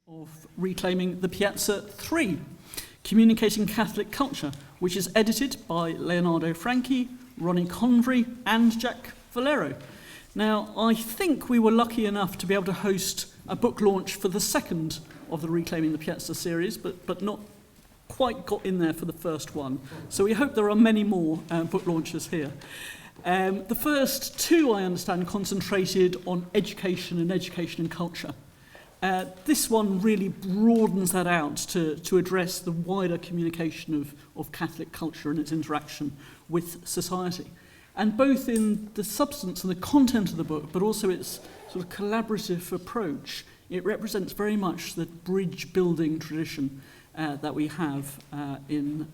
of Reclaiming the Piazza III, Communicating Catholic Culture, which is edited by Leonardo Franchi, Ronnie Convery, and Jack Valero. Now, I think we were lucky enough to be able to host a book launch for the second of the Reclaiming the Piazza series, but not quite got in there for the first one. So we hope there are many more book launches here. The first two, I understand, concentrated on education and culture. This one really broadens that out to address the wider communication of Catholic culture and its interaction with society. And both in the substance and the content of the book, but also its sort of collaborative approach, it represents very much the bridge-building tradition that we have in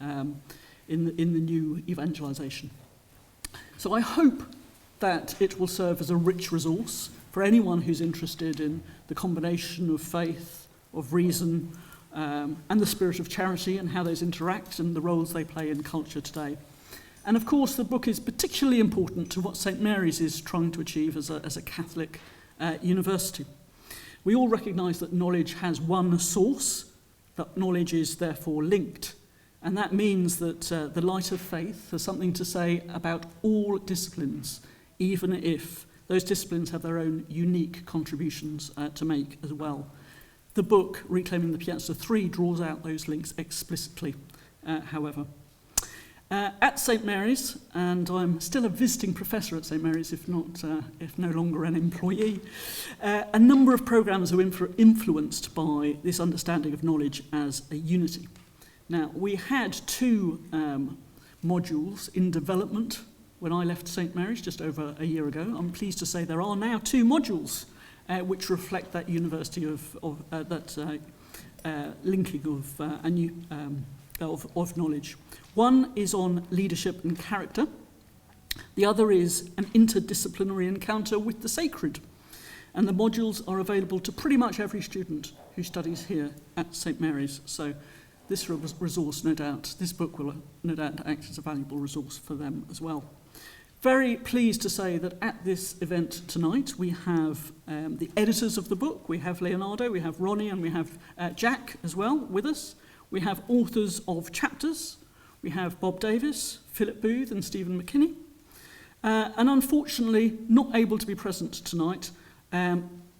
the new Evangelization. So I hope that it will serve as a rich resource for anyone who's interested in the combination of faith, of reason, and the spirit of charity and how those interact and the roles they play in culture today. And of course, the book is particularly important to what St. Mary's is trying to achieve as a Catholic university. We all recognise that knowledge has one source, that knowledge is therefore linked. And that means that the light of faith has something to say about all disciplines, even if those disciplines have their own unique contributions to make as well. The book, Reclaiming the Piazza III, draws out those links explicitly, however. At St. Mary's, and I'm still a visiting professor at St. Mary's, if no longer an employee, a number of programmes are influenced by this understanding of knowledge as a unity. Now, we had two modules in development when I left St. Mary's just over a year ago. I'm pleased to say there are now two modules which reflect that university linking of knowledge. One is on leadership and character. The other is an interdisciplinary encounter with the sacred. And the modules are available to pretty much every student who studies here at St. Mary's. So this resource, this book will no doubt act as a valuable resource for them as well. Very pleased to say that at this event tonight, we have the editors of the book. We have Leonardo, we have Ronnie, and we have Jack as well with us. We have authors of chapters. We have Bob Davis, Philip Booth, and Stephen McKinney. And unfortunately, not able to be present tonight,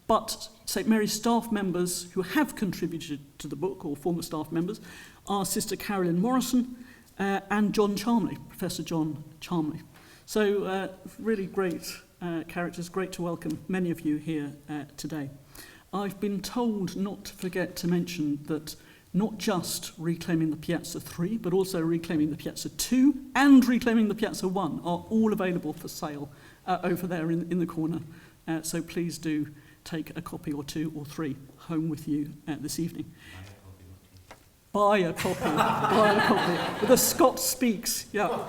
but St. Mary's staff members who have contributed to the book, or former staff members, are Sister Carolyn Morrison and John Charmley, Professor John Charmley. So really great characters, great to welcome many of you here today. I've been told not to forget to mention that not just Reclaiming the Piazza III, but also Reclaiming the Piazza II and Reclaiming the Piazza I are all available for sale over there in the corner. So please do take a copy or two or three home with you this evening. Buy a copy. Buy a copy. The Scot speaks, yeah.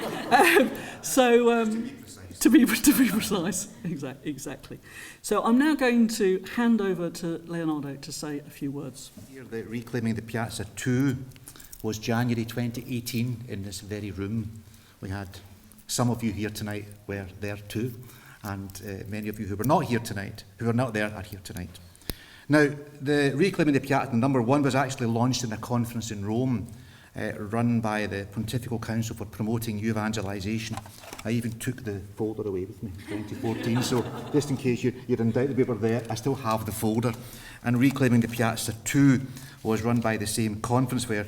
To be precise, exactly. So I'm now going to hand over to Leonardo to say a few words. Here, the Reclaiming the Piazza II was January 2018 in this very room. We had some of you here tonight were there too, and many of you who were not here tonight, who are not there, are here tonight. Now, the Reclaiming the Piazza number 1 was actually launched in a conference in Rome, run by the Pontifical Council for Promoting Evangelization. I even took the folder away with me in 2014, so just in case you're in doubt that we were there, I still have the folder. And Reclaiming the Piazza II was run by the same conference, where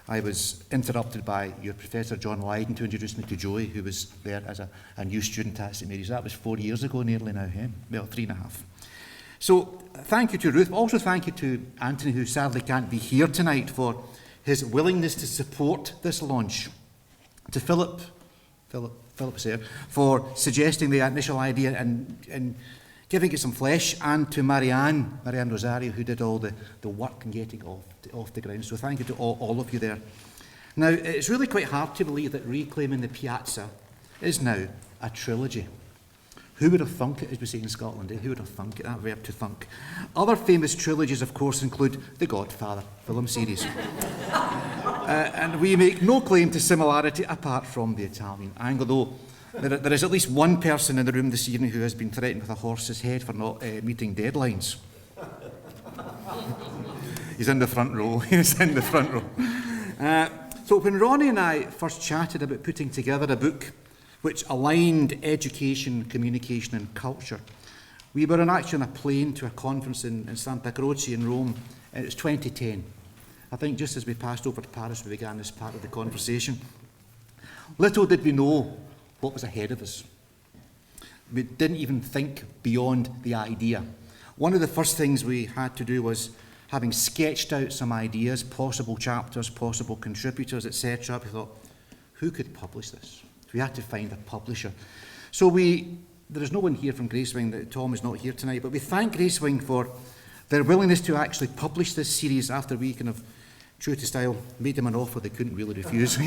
I was interrupted by your Professor John Lydon to introduce me to Joey, who was there as a new student at St. Mary's. That was 4 years ago nearly now, well, 3.5. So thank you to Ruth, but also thank you to Anthony, who sadly can't be here tonight, for his willingness to support this launch. To Philip's here, for suggesting the initial idea and giving it some flesh, and to Marianne Rosario, who did all the work in getting off the ground. So thank you to all of you there. Now, it's really quite hard to believe that Reclaiming the Piazza is now a trilogy. Who would have thunk it, as we say in Scotland? Who would have thunk it, that verb to thunk? Other famous trilogies, of course, include the Godfather film series. And we make no claim to similarity apart from the Italian angle, though there is at least one person in the room this evening who has been threatened with a horse's head for not meeting deadlines. He's in the front row. He's in the front row. So when Ronnie and I first chatted about putting together a book which aligned education, communication and culture, we were actually on a plane to a conference in Santa Croce in Rome, and it was 2010. I think just as we passed over to Paris, we began this part of the conversation. Little did we know what was ahead of us. We didn't even think beyond the idea. One of the first things we had to do was, having sketched out some ideas, possible chapters, possible contributors, etc., we thought, who could publish this? We had to find a publisher. So there is no one here from Gracewing, Tom is not here tonight, but we thank Gracewing for their willingness to actually publish this series after we kind of, true to style, made them an offer they couldn't really refuse.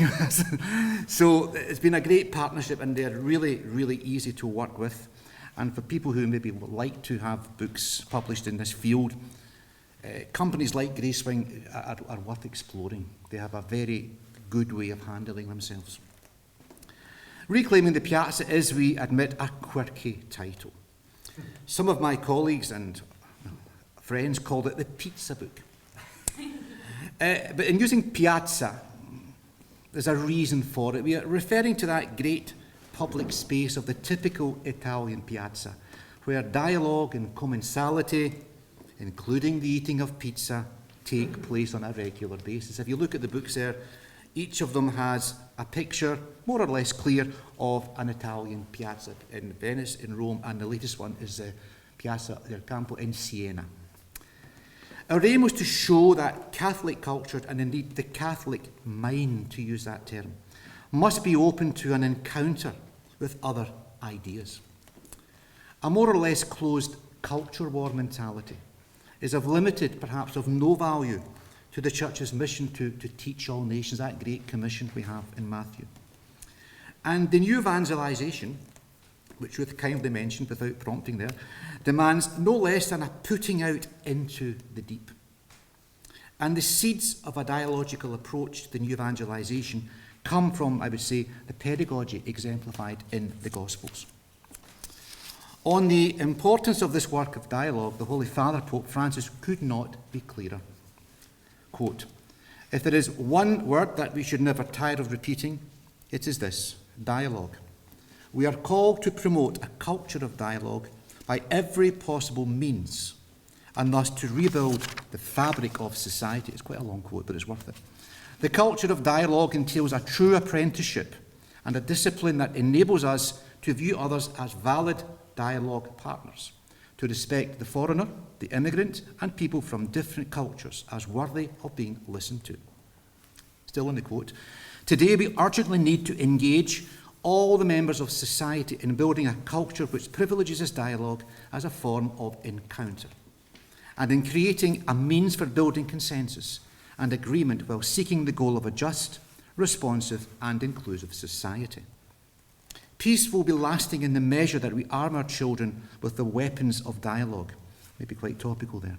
So it's been a great partnership, and they're really, really easy to work with. And for people who maybe would like to have books published in this field, companies like Gracewing are worth exploring. They have a very good way of handling themselves. Reclaiming the Piazza is, we admit, a quirky title. Some of my colleagues and friends called it the pizza book. But in using piazza, there's a reason for it. We are referring to that great public space of the typical Italian piazza, where dialogue and commensality, including the eating of pizza, take place on a regular basis. If you look at the books there, each of them has a picture, more or less clear, of an Italian piazza in Venice, in Rome, and the latest one is Piazza del Campo in Siena. Our aim was to show that Catholic culture, and indeed the Catholic mind, to use that term, must be open to an encounter with other ideas. A more or less closed culture war mentality is of limited, perhaps of no value, to the Church's mission to teach all nations, that great commission we have in Matthew. And the new evangelization, which Ruth kindly mentioned without prompting there, demands no less than a putting out into the deep. And the seeds of a dialogical approach to the new evangelization come from, I would say, the pedagogy exemplified in the Gospels. On the importance of this work of dialogue, the Holy Father, Pope Francis, could not be clearer. Quote, "If there is one word that we should never tire of repeating, it is this: dialogue. We are called to promote a culture of dialogue by every possible means, and thus to rebuild the fabric of society." It's quite a long quote, but it's worth it. The culture of dialogue entails a true apprenticeship and a discipline that enables us to view others as valid dialogue partners, to respect the foreigner, the immigrant, and people from different cultures as worthy of being listened to. Still in the quote, "Today we urgently need to engage all the members of society in building a culture which privileges this dialogue as a form of encounter, and in creating a means for building consensus and agreement while seeking the goal of a just, responsive, and inclusive society. Peace will be lasting in the measure that we arm our children with the weapons of dialogue," maybe quite topical there,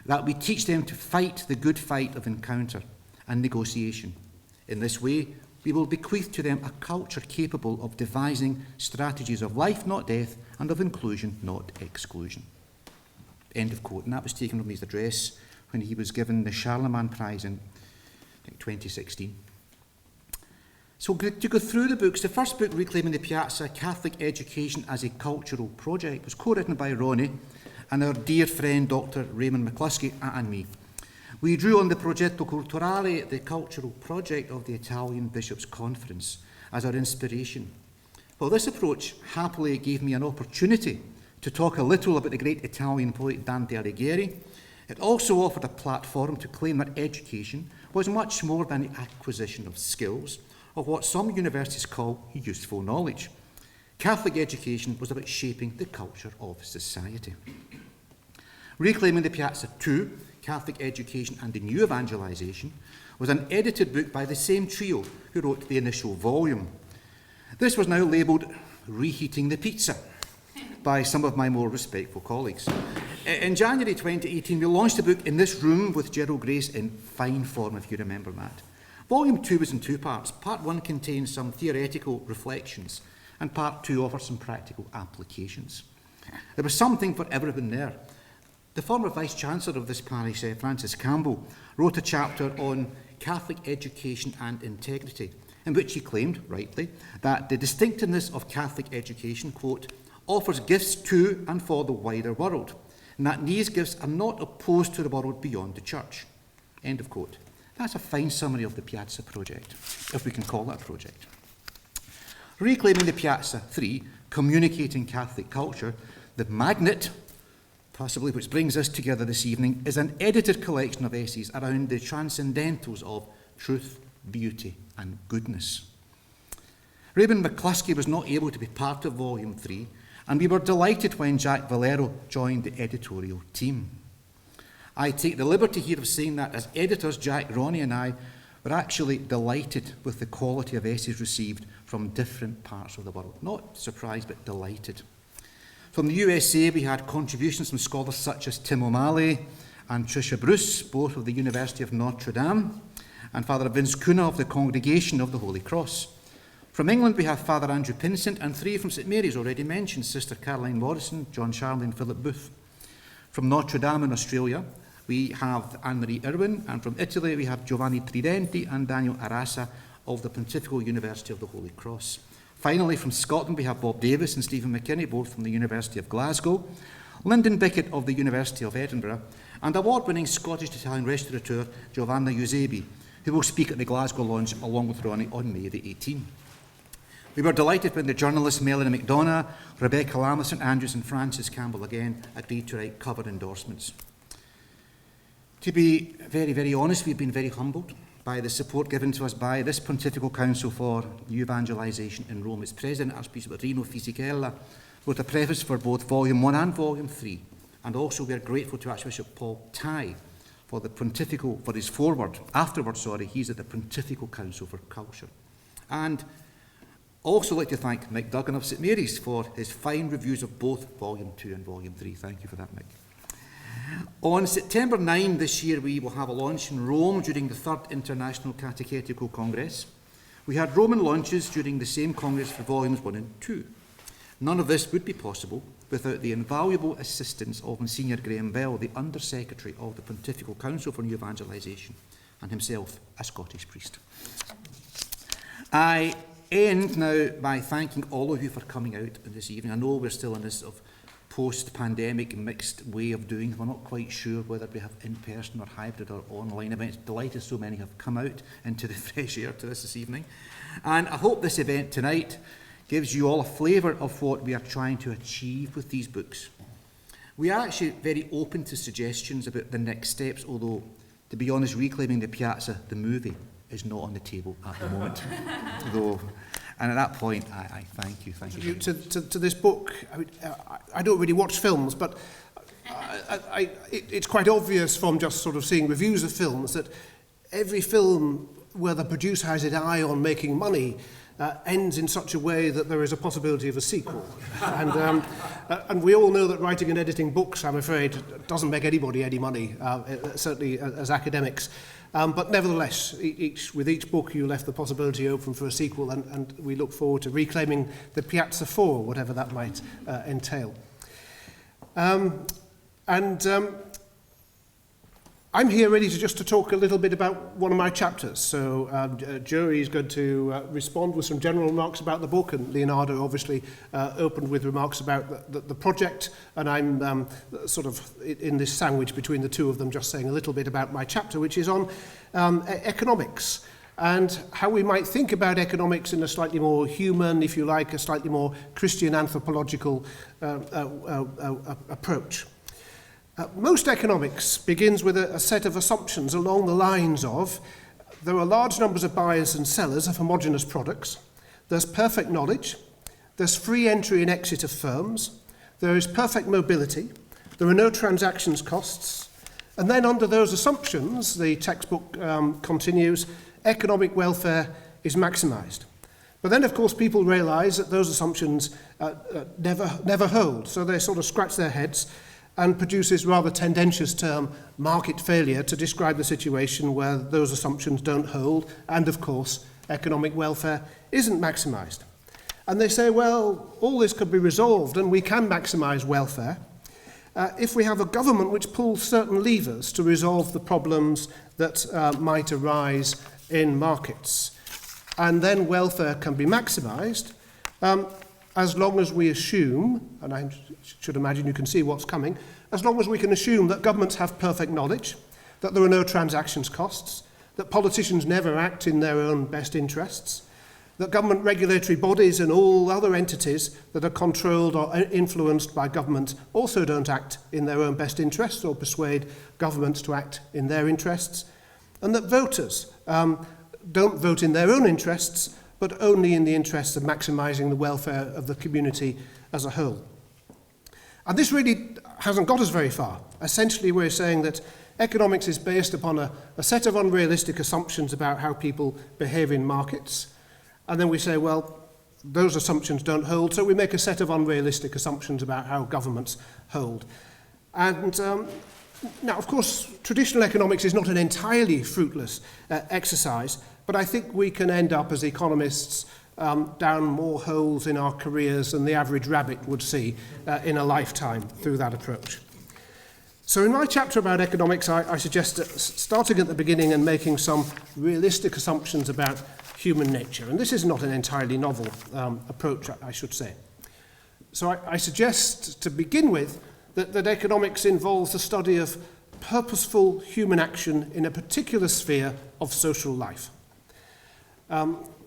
"that we teach them to fight the good fight of encounter and negotiation. In this way, we will bequeath to them a culture capable of devising strategies of life, not death, and of inclusion, not exclusion." End of quote. And that was taken from his address when he was given the Charlemagne Prize in, I think, 2016. So to go through the books, the first book, Reclaiming the Piazza, Catholic Education as a Cultural Project, was co-written by Ronnie and our dear friend Dr. Raymond McCluskey and me. We drew on the Progetto Culturale, the cultural project of the Italian Bishops' Conference, as our inspiration. Well, this approach happily gave me an opportunity to talk a little about the great Italian poet Dante Alighieri. It also offered a platform to claim that education was much more than the acquisition of skills, or what some universities call useful knowledge. Catholic education was about shaping the culture of society. Reclaiming the Piazza II, Catholic Education and the New Evangelization, was an edited book by the same trio who wrote the initial volume. This was now labelled Reheating the Pizza by some of my more respectful colleagues. In January 2018, we launched the book in this room with Gerald Grace in fine form, if you remember that. Volume 2 was in two parts. Part 1 contains some theoretical reflections, and Part 2 offers some practical applications. There was something for everyone there. The former Vice-Chancellor of this parish, Francis Campbell, wrote a chapter on Catholic education and integrity, in which he claimed, rightly, that the distinctiveness of Catholic education, quote, offers gifts to and for the wider world, and that these gifts are not opposed to the world beyond the church. End of quote. That's a fine summary of the Piazza project, if we can call it a project. Reclaiming the Piazza III, communicating Catholic culture, the magnet, possibly which brings us together this evening, is an edited collection of essays around the transcendentals of truth, beauty and goodness. Raymond McCluskey was not able to be part of Volume 3, and we were delighted when Jack Valero joined the editorial team. I take the liberty here of saying that as editors, Jack, Ronnie and I were actually delighted with the quality of essays received from different parts of the world. Not surprised, but delighted. From the USA, we had contributions from scholars such as Tim O'Malley and Tricia Bruce, both of the University of Notre Dame, and Father Vince Cunha of the Congregation of the Holy Cross. From England, we have Father Andrew Pinsent and 3 from St Mary's, already mentioned, Sister Caroline Morrison, John Charley and Philip Booth. From Notre Dame in Australia, we have Anne-Marie Irwin, and from Italy, we have Giovanni Tridenti and Daniel Arasa of the Pontifical University of the Holy Cross. Finally, from Scotland, we have Bob Davis and Stephen McKinney, both from the University of Glasgow, Lyndon Bickett of the University of Edinburgh, and award-winning Scottish Italian restaurateur Giovanna Eusebi, who will speak at the Glasgow launch along with Ronnie on May the 18th. We were delighted when the journalists Melanie McDonough, Rebecca Lamb, St Andrews and Francis Campbell again agreed to write cover endorsements. To be very, very honest, we've been very humbled by the support given to us by this Pontifical Council for Evangelization in Rome. Its President, Archbishop Rino Fisichella, wrote a preface for both Volume 1 and Volume 3. And also we are grateful to Archbishop Paul Tye for his foreword. Afterwards, he's at the Pontifical Council for Culture. And also like to thank Mick Duggan of St Mary's for his fine reviews of both Volume 2 and Volume 3. Thank you for that, Mick. On September 9 this year, we will have a launch in Rome during the 3rd International Catechetical Congress. We had Roman launches during the same Congress for Volumes 1 and 2. None of this would be possible without the invaluable assistance of Monsignor Graham Bell, the Under-Secretary of the Pontifical Council for New Evangelization, and himself a Scottish priest. I end now by thanking all of you for coming out this evening. I know we're still in this sort of post-pandemic mixed way of doing it. We're not quite sure whether we have in-person or hybrid or online events. Delighted so many have come out into the fresh air to this evening. And I hope this event tonight gives you all a flavour of what we are trying to achieve with these books. We are actually very open to suggestions about the next steps, although, to be honest, Reclaiming the Piazza, the movie, is not on the table at the moment. And at that point, I thank you. Thank you. To this book, I don't really watch films, but it's quite obvious from just sort of seeing reviews of films that every film where the producer has his eye on making money ends in such a way that there is a possibility of a sequel. And we all know that writing and editing books, I'm afraid, doesn't make anybody any money, certainly as academics. But nevertheless, with each book you left the possibility open for a sequel, and we look forward to reclaiming the Piazza IV, whatever that might entail. I'm here ready to talk a little bit about one of my chapters. So Joey is going to respond with some general remarks about the book, and Leonardo obviously opened with remarks about the project, and I'm sort of in this sandwich between the two of them, just saying a little bit about my chapter, which is on economics and how we might think about economics in a slightly more human, if you like, a slightly more Christian anthropological approach. Most economics begins with a set of assumptions along the lines of there are large numbers of buyers and sellers of homogeneous products, there's perfect knowledge, there's free entry and exit of firms, there is perfect mobility, there are no transactions costs, and then under those assumptions, the textbook continues, economic welfare is maximised. But then, of course, people realise that those assumptions never hold, so they sort of scratch their heads and produce this rather tendentious term, market failure, to describe the situation where those assumptions don't hold, and of course, economic welfare isn't maximised. And they say, well, all this could be resolved and we can maximise welfare if we have a government which pulls certain levers to resolve the problems that might arise in markets. And then welfare can be maximised as long as we assume, and I should imagine you can see what's coming, as long as we can assume that governments have perfect knowledge, that there are no transactions costs, that politicians never act in their own best interests, that government regulatory bodies and all other entities that are controlled or influenced by government also don't act in their own best interests or persuade governments to act in their interests, and that voters don't vote in their own interests, but only in the interests of maximising the welfare of the community as a whole. And this really hasn't got us very far. Essentially, we're saying that economics is based upon a set of unrealistic assumptions about how people behave in markets. And then we say, well, those assumptions don't hold, so we make a set of unrealistic assumptions about how governments hold. And now, of course, traditional economics is not an entirely fruitless exercise, but I think we can end up as economists down more holes in our careers than the average rabbit would see in a lifetime through that approach. So in my chapter about economics, I suggest starting at the beginning and making some realistic assumptions about human nature. And this is not an entirely novel approach, I should say. So I suggest, to begin with, that economics involves the study of purposeful human action in a particular sphere of social life.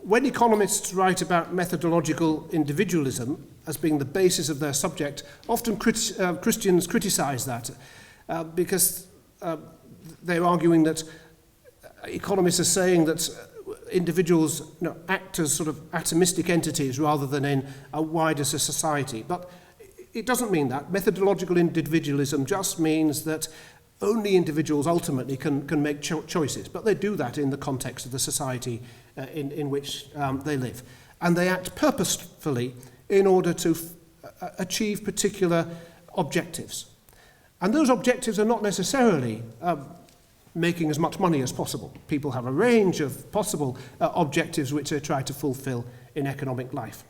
When economists write about methodological individualism as being the basis of their subject, often Christians criticize that because they're arguing that economists are saying that individuals act as sort of atomistic entities rather than in a wider society. But it doesn't mean that. Methodological individualism just means that only individuals ultimately can make choices, but they do that in the context of the society in which they live. And they act purposefully in order to achieve particular objectives. And those objectives are not necessarily making as much money as possible. People have a range of possible objectives which they try to fulfill in economic life.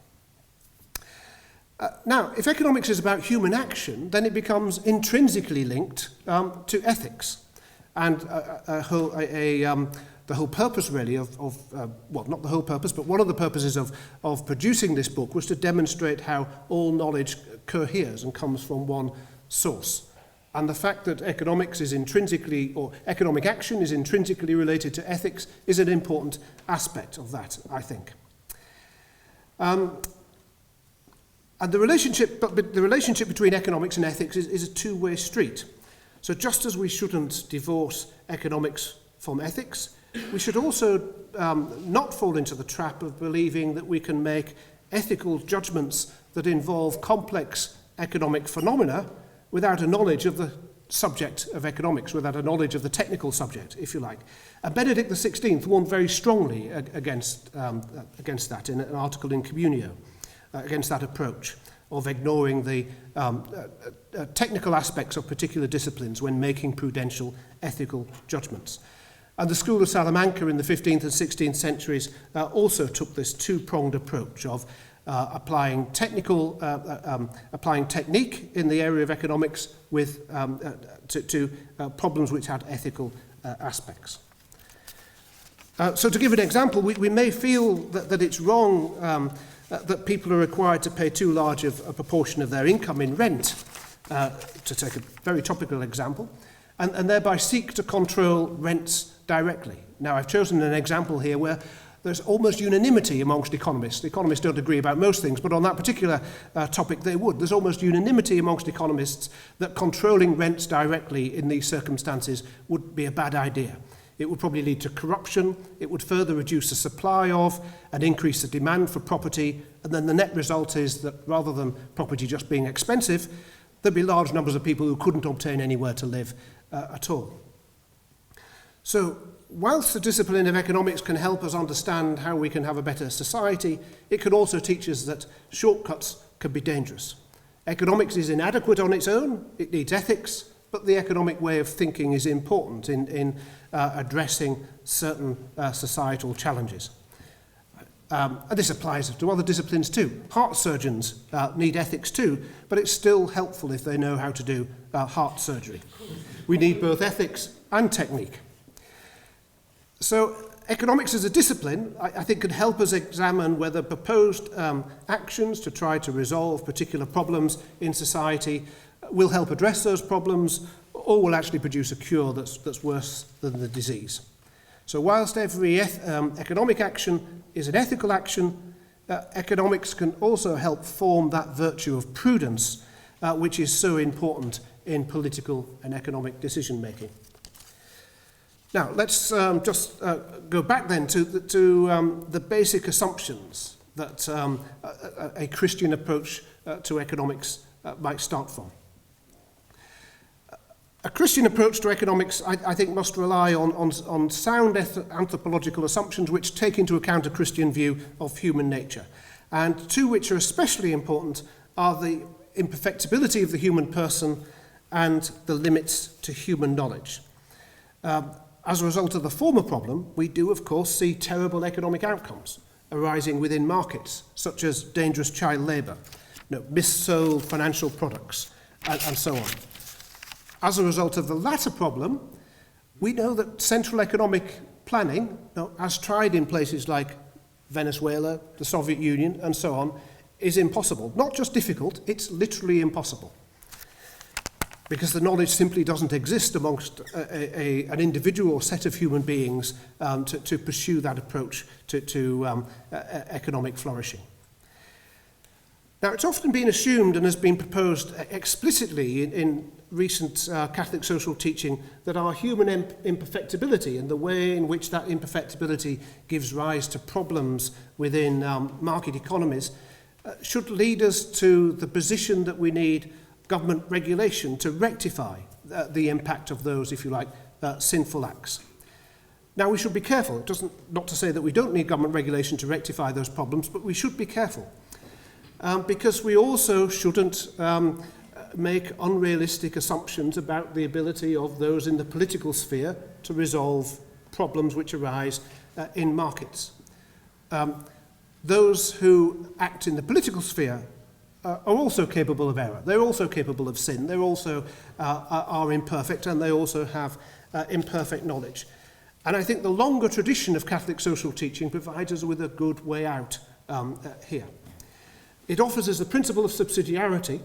Now, if economics is about human action, then it becomes intrinsically linked to ethics. And the whole purpose, really, well, not the whole purpose, but one of the purposes of producing this book was to demonstrate how all knowledge coheres and comes from one source. And the fact that economics is intrinsically, or economic action is intrinsically related to ethics is an important aspect of that, I think. And the relationship between economics and ethics is a two-way street. So just as we shouldn't divorce economics from ethics, we should also not fall into the trap of believing that we can make ethical judgments that involve complex economic phenomena without a knowledge of the subject of economics, without a knowledge of the technical subject, if you like. And Benedict XVI warned very strongly against that in an article in Communio, against that approach of ignoring the technical aspects of particular disciplines when making prudential ethical judgments. And the School of Salamanca in the 15th and 16th centuries also took this two-pronged approach of applying technique in the area of economics with to problems which had ethical aspects. So to give an example, we may feel that it's wrong that people are required to pay too large a proportion of their income in rent, to take a very topical example, and thereby seek to control rents directly. Now, I've chosen an example here where there's almost unanimity amongst economists. Economists don't agree about most things, but on that particular topic they would. There's almost unanimity amongst economists that controlling rents directly in these circumstances would be a bad idea. It would probably lead to corruption, it would further reduce the supply of and increase the demand for property, and then the net result is that rather than property just being expensive, there'd be large numbers of people who couldn't obtain anywhere to live at all. So, whilst the discipline of economics can help us understand how we can have a better society, it can also teach us that shortcuts can be dangerous. Economics is inadequate on its own, it needs ethics, but the economic way of thinking is important in addressing certain societal challenges. And this applies to other disciplines too. Heart surgeons need ethics too, but it's still helpful if they know how to do heart surgery. We need both ethics and technique. So economics as a discipline, I think, can help us examine whether proposed actions to try to resolve particular problems in society will help address those problems or will actually produce a cure that's worse than the disease. So whilst every economic action is an ethical action, economics can also help form that virtue of prudence, which is so important in political and economic decision-making. Now, let's just go back then to the basic assumptions that a Christian approach to economics might start from. A Christian approach to economics, I think, must rely on sound anthropological assumptions which take into account a Christian view of human nature. And two which are especially important are the imperfectibility of the human person and the limits to human knowledge. As a result of the former problem, we do, of course, see terrible economic outcomes arising within markets, such as dangerous child labour, missold financial products, and so on. As a result of the latter problem, we know that central economic planning, as tried in places like Venezuela, the Soviet Union, and so on, is impossible. Not just difficult, it's literally impossible. Because the knowledge simply doesn't exist amongst an individual or set of human beings to pursue that approach to economic flourishing. Now, it's often been assumed and has been proposed explicitly in recent Catholic social teaching that our human imperfectibility and the way in which that imperfectibility gives rise to problems within market economies should lead us to the position that we need government regulation to rectify the impact of those, if you like, sinful acts. Now, we should be careful. It doesn't, not to say that we don't need government regulation to rectify those problems, but we should be careful. Because we also shouldn't make unrealistic assumptions about the ability of those in the political sphere to resolve problems which arise in markets. Those who act in the political sphere are also capable of error. They're also capable of sin. They also are imperfect, and they also have imperfect knowledge. And I think the longer tradition of Catholic social teaching provides us with a good way out here. It offers us the principle of subsidiarity,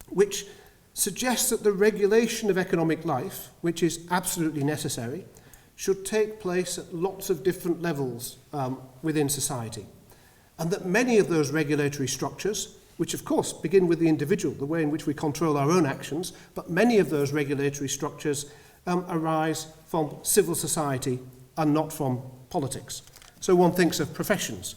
which suggests that the regulation of economic life, which is absolutely necessary, should take place at lots of different levels within society. And that many of those regulatory structures, which of course begin with the individual, the way in which we control our own actions, but many of those regulatory structures arise from civil society and not from politics. So one thinks of professions,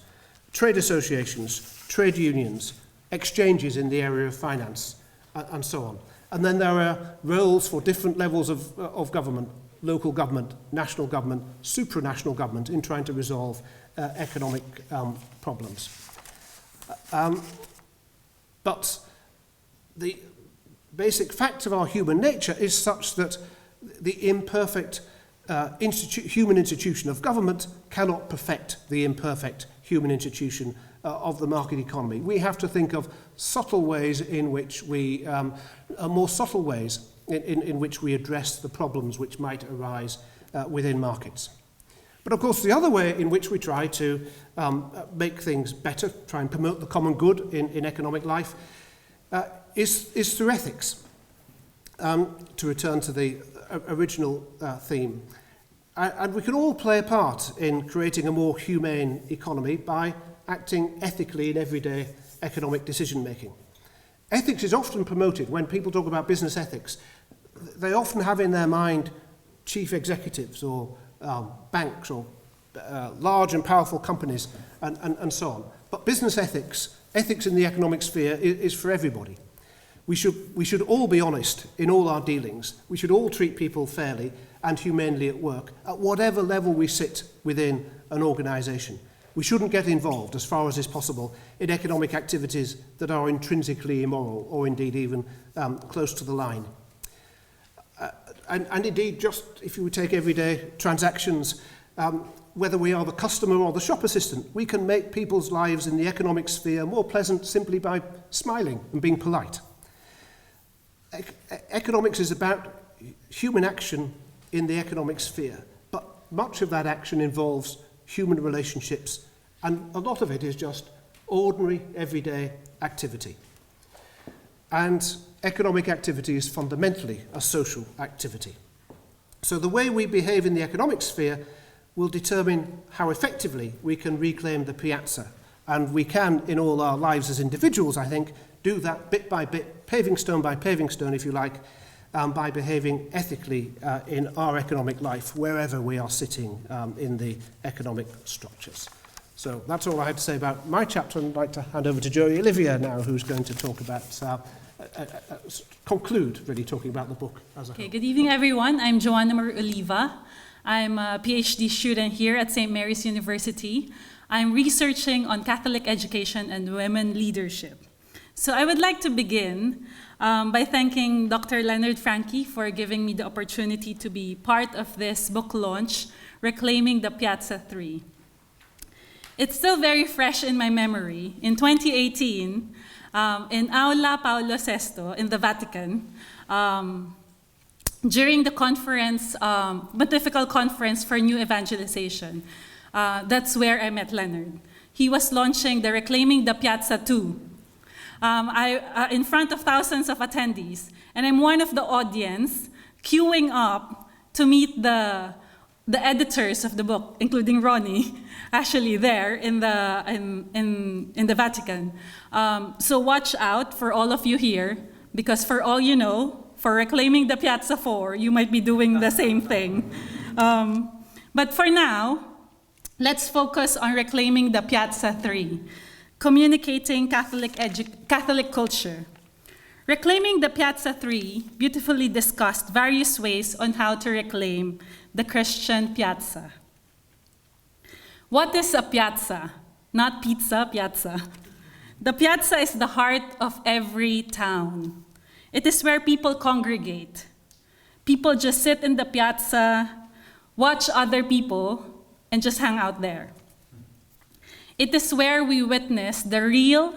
trade associations, trade unions, exchanges in the area of finance, and so on. And then there are roles for different levels of government, local government, national government, supranational government, in trying to resolve economic problems. But the basic fact of our human nature is such that the imperfect human institution of government cannot perfect the imperfect human institution of the market economy. We have to think of subtle ways in which we, more subtle ways in which we address the problems which might arise within markets. But of course, the other way in which we try to make things better, try and promote the common good in economic life, is through ethics. To return to the original theme. And we can all play a part in creating a more humane economy by acting ethically in everyday economic decision-making. Ethics is often promoted when people talk about business ethics. They often have in their mind chief executives or banks or large and powerful companies and so on. But business ethics, ethics in the economic sphere is for everybody. We should all be honest in all our dealings. We should all treat people fairly and humanely at work, at whatever level we sit within an organisation. We shouldn't get involved, as far as is possible, in economic activities that are intrinsically immoral or indeed even close to the line. And indeed, just if you would take everyday transactions, Whether we are the customer or the shop assistant, we can make people's lives in the economic sphere more pleasant simply by smiling and being polite. Economics is about human action in the economic sphere, but much of that action involves human relationships, and a lot of it is just ordinary, everyday activity. And economic activity is fundamentally a social activity. So the way we behave in the economic sphere will determine how effectively we can reclaim the piazza. And we can, in all our lives as individuals, I think, do that bit by bit, paving stone by paving stone, if you like, by behaving ethically in our economic life, wherever we are sitting in the economic structures. So that's all I had to say about my chapter, and I'd like to hand over to Joey Olivia now, who's going to talk about, conclude really talking about the book as a whole. Okay, good evening everyone. I'm Joanna Oliva. I'm a PhD student here at St. Mary's University. I'm researching on Catholic education and women leadership. So I would like to begin by thanking Dr. Leonardo Franchi for giving me the opportunity to be part of this book launch, Reclaiming the Piazza III. It's still very fresh in my memory. In 2018, in Aula Paulo VI in the Vatican, during the conference, Pontifical Conference for New Evangelization, that's where I met Leonard. He was launching the Reclaiming the Piazza II in front of thousands of attendees. And I'm one of the audience queuing up to meet the editors of the book, including Ronnie, actually there in the Vatican. So watch out for all of you here, because for all you know, for Reclaiming the Piazza IV, you might be doing the same thing. But for now, let's focus on Reclaiming the Piazza III, communicating Catholic culture. Reclaiming the Piazza III beautifully discussed various ways on how to reclaim the Christian piazza. What is a piazza? Not pizza, piazza. The piazza is the heart of every town. It is where people congregate. People just sit in the piazza, watch other people, and just hang out there. It is where we witness the real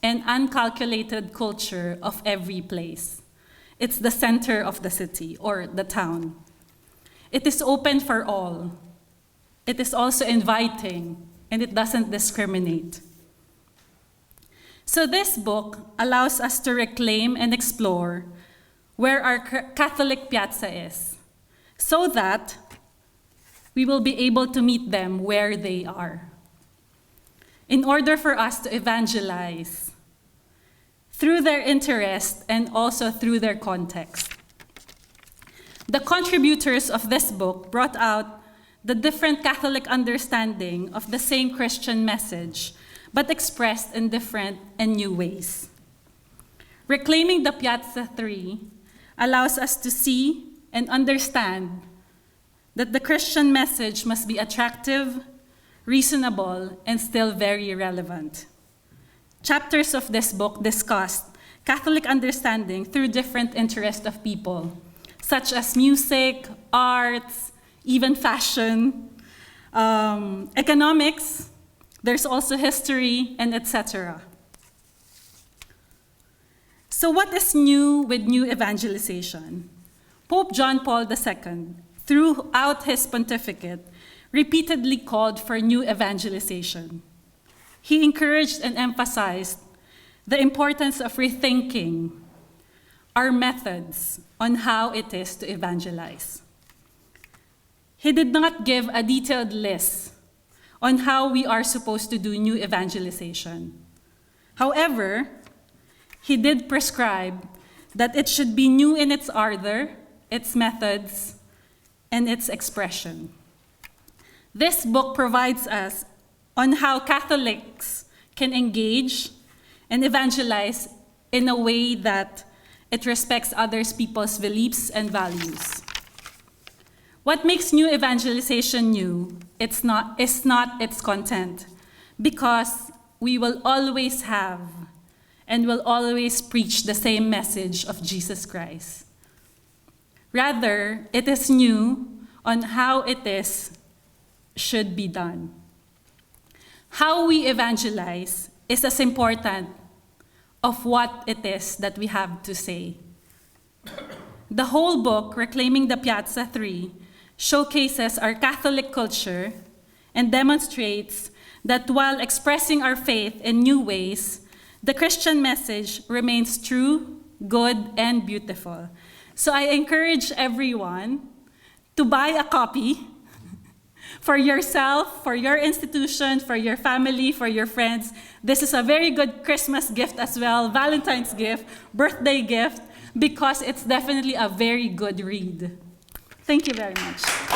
and uncalculated culture of every place. It's the center of the city or the town. It is open for all. It is also inviting, and it doesn't discriminate. So this book allows us to reclaim and explore where our Catholic piazza is, so that we will be able to meet them where they are. In order for us to evangelize through their interest and also through their context. The contributors of this book brought out the different Catholic understanding of the same Christian message, but expressed in different and new ways. Reclaiming the Piazza III allows us to see and understand that the Christian message must be attractive, reasonable, and still very relevant. Chapters of this book discussed Catholic understanding through different interests of people, such as music, arts, even fashion, economics, there's also history, and etc. So what is new with new evangelization? Pope John Paul II, throughout his pontificate, repeatedly called for new evangelization. He encouraged and emphasized the importance of rethinking our methods on how it is to evangelize. He did not give a detailed list on how we are supposed to do new evangelization. However, he did prescribe that it should be new in its ardor, its methods, and its expression. This book provides us on how Catholics can engage and evangelize in a way that it respects other people's beliefs and values. What makes new evangelization new? It's not its content, because we will always have and will always preach the same message of Jesus Christ. Rather, it is new on how it is should be done. How we evangelize is as important of what it is that we have to say. The whole book, Reclaiming the Piazza III, showcases our Catholic culture and demonstrates that while expressing our faith in new ways, the Christian message remains true, good, and beautiful. So I encourage everyone to buy a copy for yourself, for your institution, for your family, for your friends. This is a very good Christmas gift as well, Valentine's gift, birthday gift, because it's definitely a very good read. Thank you very much.